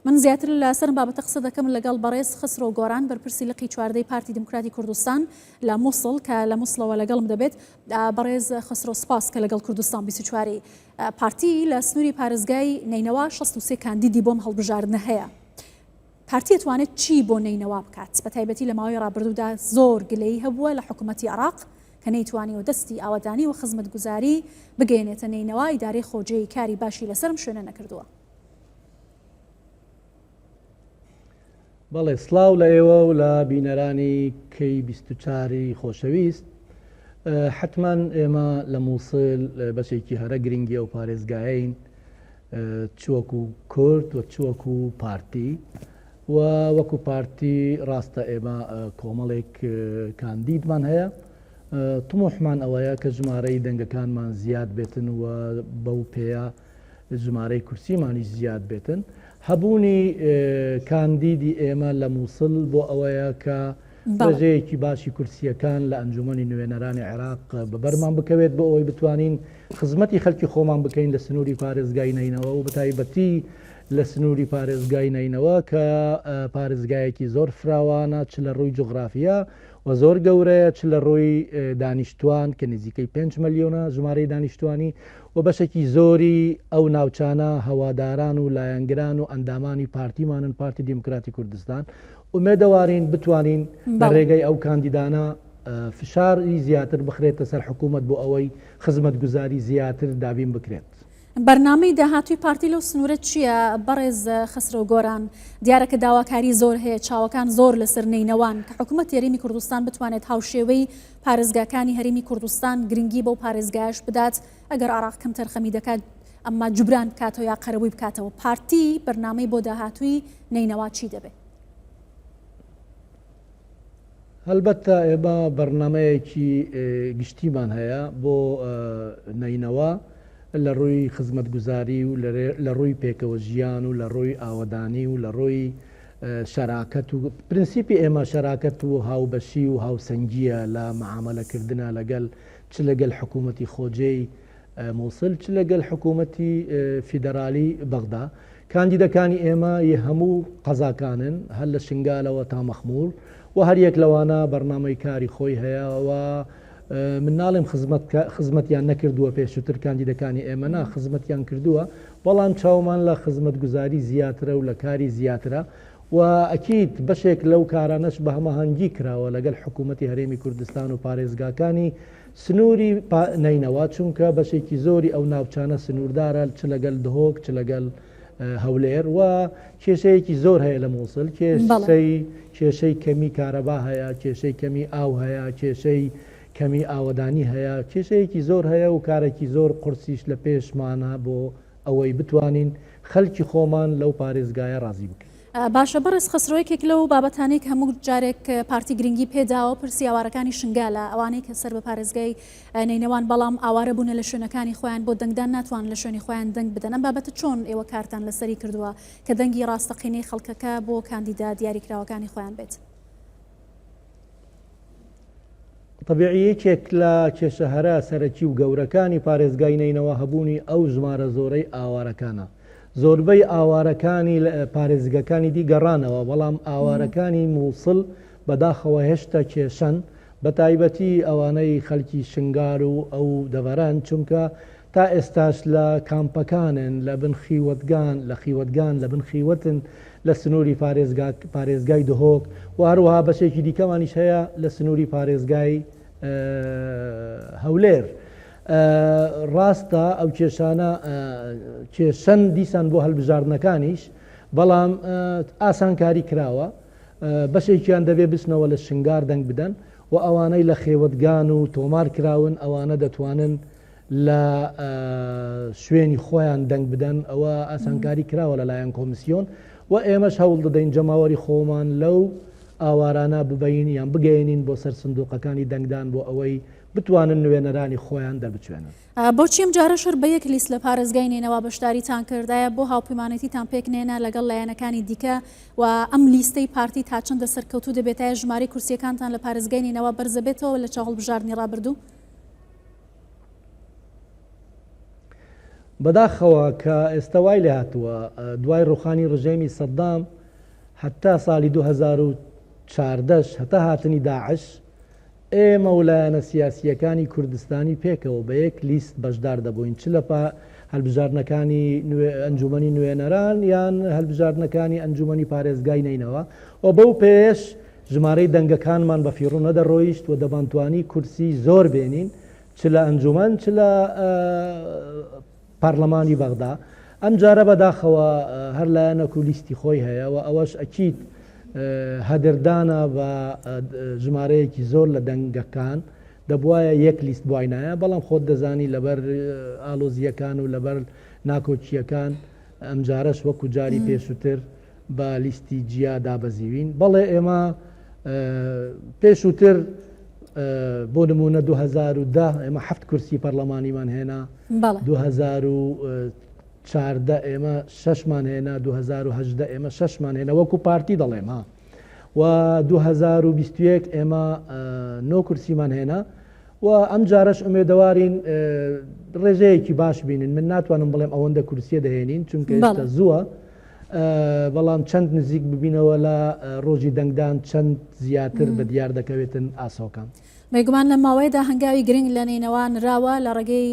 من زیاتر لەسەر بابەتە قسە دەکەم لەگەڵ بەڕێز خسرۆ گۆران بەرپرسی لقی چواردەی پارتی دموکراتی کوردستان لە مووسڵ کە لە مووسڵەوە لەگەڵم دەبێت. بەڕێز خسرۆ سپاس کە لەگەڵ کوردستان 24 پارتی لە سنووری پارێزگای نینەوە 63 کاندیدی بۆم هەڵبژاردنە هەیە. پارتی ئەتوانێت چی بۆ نینەوە بکات؟ بە تایبەتی لە ماوەی ڕابردوودا زۆر گلەی هەبووە لە حکوومەتی عێراق کە نەیتوانیوە دەستی ئاوەدانی و خزمەتگوزاری بگەێنێتە نینەوە. ئیدارەی خۆجێی کاری باشی لەسەرم شوێنە نەکردووە. بەڵێ سڵاو لە ئێوە و لە بینەرانی کەی 24 خۆشەویست. حتما ئێمە لە مووسڵ بەشێکی هەرە گرنگی و پارێزگایین چوەکو کورد و چوەکو پارتی و وەکو پارتی ڕاستە ئێمە کۆمەڵێک کاندیدمان هەیە. طموحمان ئەوەیە کە ژمارەی دەنگەکانمان زیاد بێتن و بەو پێەیە ژمارەی کورسیمانی زیاد بێتن. هەبوونی کاندیدی ئێمە لە مووسڵ بۆ ئەوەیە کە ڕێژەیەکی باشی کورسیەکان لە ئەنجومەنی نوێنەرانی عێراق بەبەرمان بکەوێت بۆ ئەوەی بتوانین خزمەتی خەڵکی خۆمان بکەین لە سنووری پارێزگای نینەوە و بەتایبەتی لە سنووری پارێزگای نینەوە کە پارێزگایەکی زۆر فراوانە چ لە ڕووی جوغرافیا و زۆر گەورەیە چ لە ڕووی دانیشتوان کە نزیکەی 5 ملیۆنە ژمارەی دانیشتوانی و بەشێکی زۆری ئەو ناوچانە هەواداران و لایەنگران و ئەندامانی پارتیمانن پارتی دیموکراتی کوردستان ومێدەوارین بتوانین بە ڕێگەی ئەو کاندیدانە فشاری زیاتر بخرێتە سەر حکوومەت بۆ ئەوەی خزمەتگوزاری زیاتر دابین بکرێت. بەرنامەی داهاتووی پارتی لەو سنوورە چییە؟ بەڕێز خسرۆ گۆران دیارەکە داواکاری زۆر هەیە، چاوەکان زۆر لەسەر نینەوان کە حکوومەت هەرێمی کوردستان بتوانێت هاوشێوەی پارێزگاکانی هەرێمی کوردستان گرنگی بەو پارێزگایش بدات ئەگەر عێراق کەم تەرخەمی دەکات ئەمما جوبران بکاتەوە یا قەرەبووی بکاتەوە. پارتی بەرنامەی بۆ داهاتووی نینەوە چی دەبێت؟ هەلبەتە ئێمە بەرنمەیەکی گشتیمان هەیە بۆ نینەوە لە ڕووی خزمەتگوزاری و لە ڕووی پێکەوە ژیان و لە ڕووی ئاوەدانی و لە ڕووی شەراکەت و پرینسیپی ئێمە شەراکەت و هاوبەشی و هاوسەنگیە لە مەعامەلەکردنە لەگەڵ چ لەگەڵ حکوومەتی خۆجێی مووسڵ چ لەگەڵ حکوومەتی فیدەرالی بەغدا. کاندیدەکانی ئێمە هەموو قەزاکانن هەر لە شنگالەوە تا مەخموور و هەر یەک لەوانە بەرنامەی کاری خۆی هەیەەوە من ناڵێم خزمەتیان نەکردووە پێشووتر کاندیدەکانی ئێمە نا خزمەتیان کردووە بەڵام چاومان لە خزمەتگوزاری زیاترە و لە کاری زیاترە و ئەکیید بەشێک لەو کارانەش بە هەماهەنگی کراوە لەگەڵ حکوومەتی هەرێمی کوردستان و پارێزگاکانی سنووری نینەوە چونکە بەشێکی زۆری ئەو ناوچانە سنووردارە چ لەگەڵ دهۆک چ لەگەڵ هەولێر و کێشەیەکی زۆر هەیە لە مووسڵ کێشەی کەمی کارەبا هەیە کێشەی کەمی ئاو هەیە کێشەی کەمی ئاوەدانی هەیە کێشەیەکی زۆر هەیە و کارێکی زۆر قورسیش لە پێشمانە بۆ ئەوەی بتوانین خەڵکی خۆمان لەو پارێزگایە ڕازی بکەین. باشە بەڕێز خسرۆیەکێک لەو بابەتانەی کە هەموو جارێک پارتی گرنگی پێداوە پرسی ئاوارەکانی شنگالە ئەوانەی کە سەر بە پارێزگای نینەوان بەڵام ئاوارە بوون لە شوێنەکانی خۆیان بۆ دەنگدان ناتوان لە شوێنی خۆیان دەنگ بدەن. ئەم بابەتە چۆن ئێوە کارتان لەسەری کردووە کە دەنگی ڕاستەقینەی خەڵکەکە بۆ کاندیدا دیاریکراوەکانی خۆیان بێت؟ طبیعیەکێک لە کێشە هەرە سەرەکی و گەورەکانی پارێزگای نینەوە هەبوونی ئەو ژمارە زۆرەی ئاوارەکانە. زۆربەی ئاوارەکانی پارێزگەکانی دیگەڕانەوە بەڵام ئاوارەکانی مووسڵ بەداخەوە هێشتا کێشەن بە تایبەتی ئەوانەی خەڵکی شنگار و ئەو دەڤەران چونکە تا ئێستاش لە کامپەکانن لە بن خیوەتگان لە خیوەتگان لە بن خیوەتن لە سنووری پارێزگای دهۆک و هەروەها بەشێکی دیکەمانیش هەیە لە سنووری پارێزگای هەولێر. ڕاستە ئەو کێشانە کێشەن دیسان بۆ هەڵبژاردنەکانیش بەڵام ئاسانکاری کراوە بەشێکیان دەبێ بچنەوە لە شنگار دەنگ بدەن و ئەوانەی لە خێوەتگان و تۆمار کراون ئەوانە دەتوانن لە شوێنی خۆیان دەنگ بدەن ئەوە ئاسانکاری کراوە لەلایەن کۆمیسیۆن و ئێمەش هەوڵ دەدەین جەماوەری خۆمان لەو ئاوارانە ببین یان بگەێنین بۆ سەر سندوقەکانی دەنگدان بۆ ئەوەی بتوانن نوێنەرانی خۆیان دەربچێنن. بۆچی ئەم جارە شەر بە یەک لیست لە پارێزگای نینەوە بەشداریتان کردایە بۆ هاوپەیمانێتیتان پێک نێنە لەگەڵ لایەنەکانی دیکە و ئەم لیستەی پارتی تا چەندە سەرکەوتوو دەبێتە ژمارەی کورسیەکانتان لە پارێزگای نینەوە بەرزە بێتەوە لە چاوەڵبژاردنی ڕابردوو؟ بەداخەوە کە ئێستا وای لێ هاتووە دوای ڕوخانی ڕژێمی سەدام حتا ساڵی 2014 هەتا هاتنی داعش ئێمە وڵایەنە سیاسیەکانی کوردستانی پێکەوە بە یەک لیست بەشدار دەبووین چ لە هەڵبژاردنەکانی ئەنجومەنی نوێنەران یان هەڵبژاردنەکانی ئەنجومەنی پارێزگای نینەوە و بەو پێش ژمارەی دەنگەکانمان بە فیڕوو نەدەڕۆیشت و دەبانتوانی کورسی زۆر بێنین چ لە ئەنجومەن چ لە پارلەمانی بەغدا ئەم جارە بەداخەوە هەر لایەنەک و لیستی خۆی هەیە و ئەوەش ئەکیت هەدردانە بە ژمارەیەکی زۆر لە دەنگەکان دەبواە یەک لیست بواینایە بەڵام خۆت دەزانی لەبەر ئالۆزیەکان و لەبەر ناکۆچیەکان ئەم جارەش وەکو جاری پێشووتر بە لیستی جیا دابەزیوین بەڵێ ئێمە پێشووتر بۆ نمونە 2010 ئێمە 7 کورسی پەرلەمانیمان هێنا 2014 ئێمە 6مان هێنا 2010 ئێمە 6مان هێنا وەکو پارتی دەڵێم ها و 2021 ئێمە 9 کورسیمان هێنا و ئەم جارش ئومێدەوارین ڕێژەیەکی باش بینین من ناتوانم بڵێم ئەوەندە کورسیە دەهێنین چونکە ئێستا زووە بەڵام چەند نزیک ببینەوە لە ڕۆژی دەنگدان چەند زیاتر بە دیار دەکەوێتن ئاسۆکان بێگومان لە ماوەیەدا هەنگاوی گرنگ لە نینەوە نراوە لە ڕێگەی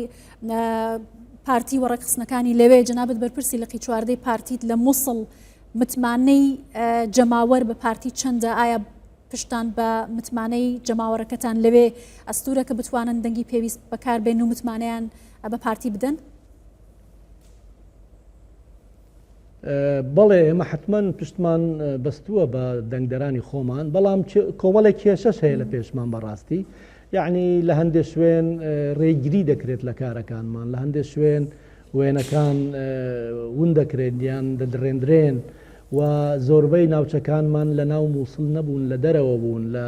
پارتی وەڕێخستنەکانی لەوێ جەنابەت بەرپرسی لە قیچواردەی پارتیت لە مووسڵ متمانەی جەماوەر بە پارتی چەندە ئایا پشتان بە متمانەی جەماوەڕەکەتان لەوێ ئەستورە کە بتوانن دەنگی پێویست بەکاربێن و متمانەیان بە پارتی بدەن؟ بەڵێ ئێمە حتمما پشتمان بەستووە بە دەنگدەرانی خۆمان بەڵام کۆمەڵێک کێشەش هەیە لە پێشمان بەڕاستی یعنی لە هەندێک شوێن ڕێگیری دەکرێت لە کارەکانمان لە هەندێک شوێن وێنەکان ون دەکرێت یان دەدرێندرێن و زۆربەی ناوچەکانمان لە ناو مووسڵ نەبوون لە دەرەوە بوون لە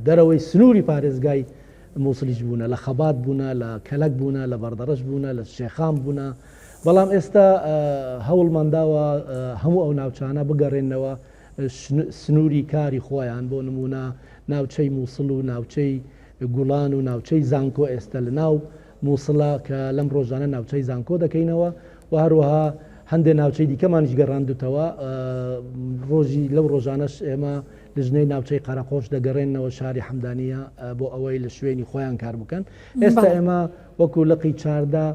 دەرەوەی سنووری پارێزگای مووسڵیش بوونە لە خەبات بوونە لە کەلک بوونە لە بەردەڕەش بوونە لە شێخام بوونە بەڵام ئێستا هەوڵمانداوە هەموو ئەو ناوچانە بگەڕێنەوە سنووری کاری خۆیان بۆ نمونە ناوچەی مووسڵ و ناوچەی گوڵان و ناوچەی زانکۆ ئێستا لە ناو مووسڵە کە لەم ڕۆژانە ناوچەی زانکۆ دەکەینەوە و هەروەها هەندێک ناوچەی دیکەمانیش گەڕاندوتەوە ڕۆژی لەو ڕۆژانەش ئێمە لە ژنەی ناوچەی قەرەقۆش دەگەڕێنەوە شاری حەمدانیە بۆ ئەوەی لە شوێنی خۆیان کار بکەن ئێستا ئێمە وەکو لەقی چاردا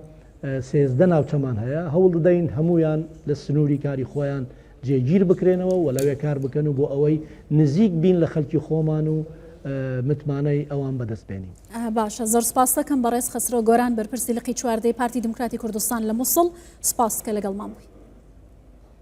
13 ناوچەمان هەیە هەوڵ دەدەین هەمویان لە سنووری کاری خۆیان جێگیر بکرێنەوە و لەوێ کار بکەن و بۆ ئەوەی نزیک بین لە خەڵکی خۆمان و متمانەی ئەوان بەدەست بێنین. باشە زۆر سپاس دەکەم بەڕێز خەسرۆ گۆران بەرپرسی لە قیچواردەی پارتی دموکراتی کوردستان لە مووسڵ سپاس کە لەگەڵمان بووی.